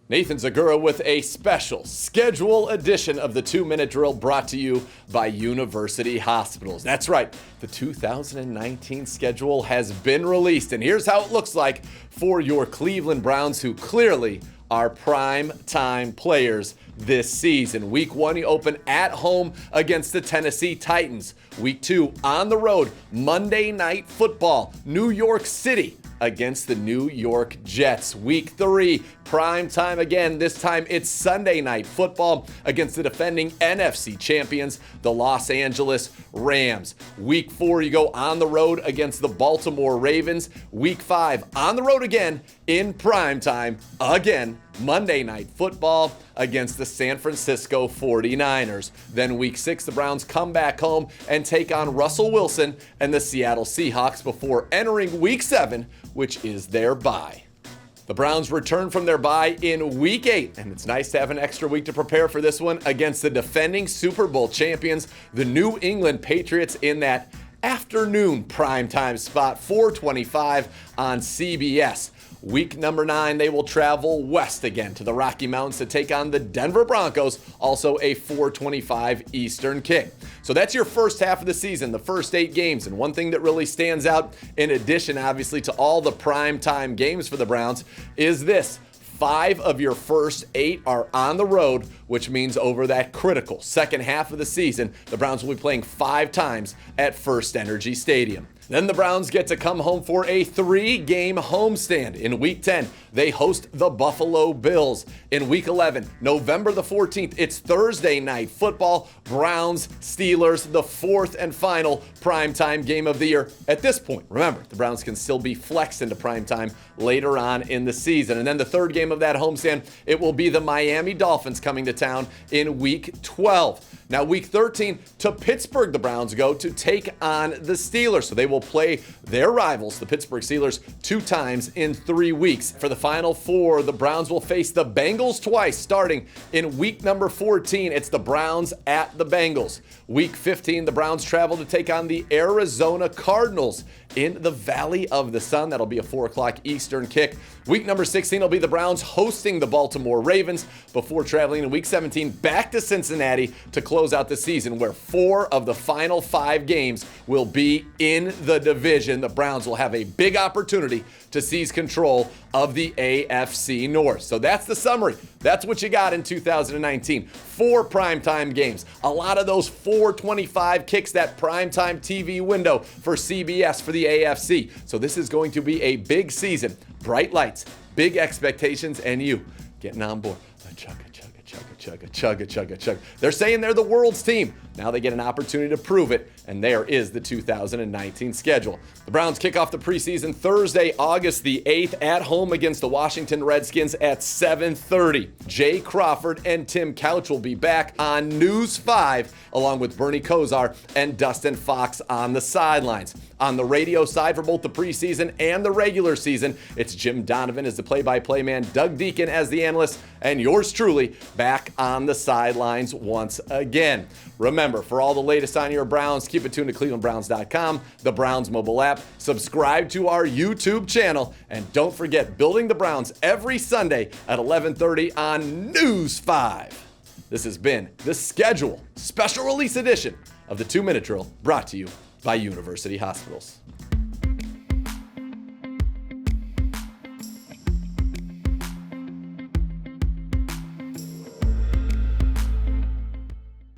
Nathan Zegura with a special schedule edition of the 2-Minute Drill brought to you by University Hospitals. That's right, the 2019 schedule has been released, and here's how it looks like for your Cleveland Browns, who clearly are prime time players this season. Week 1, you open at home against the Tennessee Titans. Week 2, on the road, Monday Night Football, New York City against the New York Jets. Week 3, prime time again. This time it's Sunday Night Football against the defending NFC champions, the Los Angeles Rams. Week 4, you go on the road against the Baltimore Ravens. Week 5, on the road again in prime time again, Monday Night Football against the San Francisco 49ers. Then week 6, the Browns come back home and take on Russell Wilson and the Seattle Seahawks before entering week 7, which is their bye. The Browns return from their bye in week 8, and it's nice to have an extra week to prepare for this one against the defending Super Bowl champions, the New England Patriots, in that afternoon primetime spot, 4:25 on CBS. Week number 9, they will travel west again to the Rocky Mountains to take on the Denver Broncos, also a 4:25 Eastern kick. So that's your first half of the season, the first 8 games. And one thing that really stands out, in addition, obviously, to all the primetime games for the Browns, is this. 5 of your first 8 are on the road, which means over that critical second half of the season, the Browns will be playing 5 times at First Energy Stadium. Then the Browns get to come home for a 3-game homestand. In Week 10, they host the Buffalo Bills. In Week 11, November the 14th, it's Thursday Night Football, Browns, Steelers, the 4th and final primetime game of the year. At this point, remember, the Browns can still be flexed into primetime later on in the season. And then the 3rd game of that homestand, it will be the Miami Dolphins coming to town in Week 12. Now, Week 13, to Pittsburgh the Browns go to take on the Steelers. So they will play their rivals, the Pittsburgh Steelers, 2 times in 3 weeks. For the Final 4, the Browns will face the Bangles twice, starting in week number 14. It's the Browns at the Bengals. Week 15, the Browns travel to take on the Arizona Cardinals in the Valley of the Sun. That'll be a 4 o'clock Eastern kick. Week number 16 will be the Browns hosting the Baltimore Ravens before traveling in week 17 back to Cincinnati to close out the season, where 4 of the final 5 games will be in the division. The Browns will have a big opportunity to seize control of the AFC North. So that's the summary. That's what you got in 2019. 4 primetime games. A lot of those 4:25 kicks, that primetime TV window for CBS for the AFC. So this is going to be a big season. Bright lights, big expectations, and you getting on board. Chugga. They're saying they're the world's team. Now they get an opportunity to prove it, and there is the 2019 schedule. The Browns kick off the preseason Thursday, August the 8th, at home against the Washington Redskins at 7:30. Jay Crawford and Tim Couch will be back on News 5, along with Bernie Kosar and Dustin Fox on the sidelines. On the radio side for both the preseason and the regular season, it's Jim Donovan as the play-by-play man, Doug Deacon as the analyst, and yours truly back on the sidelines once again. Remember, for all the latest on your Browns, keep it tuned to clevelandbrowns.com, the Browns mobile app, subscribe to our YouTube channel, and don't forget, Building the Browns every Sunday at 11:30 on News 5. This has been the Schedule Special Release Edition of the 2-Minute Drill, brought to you by University Hospitals.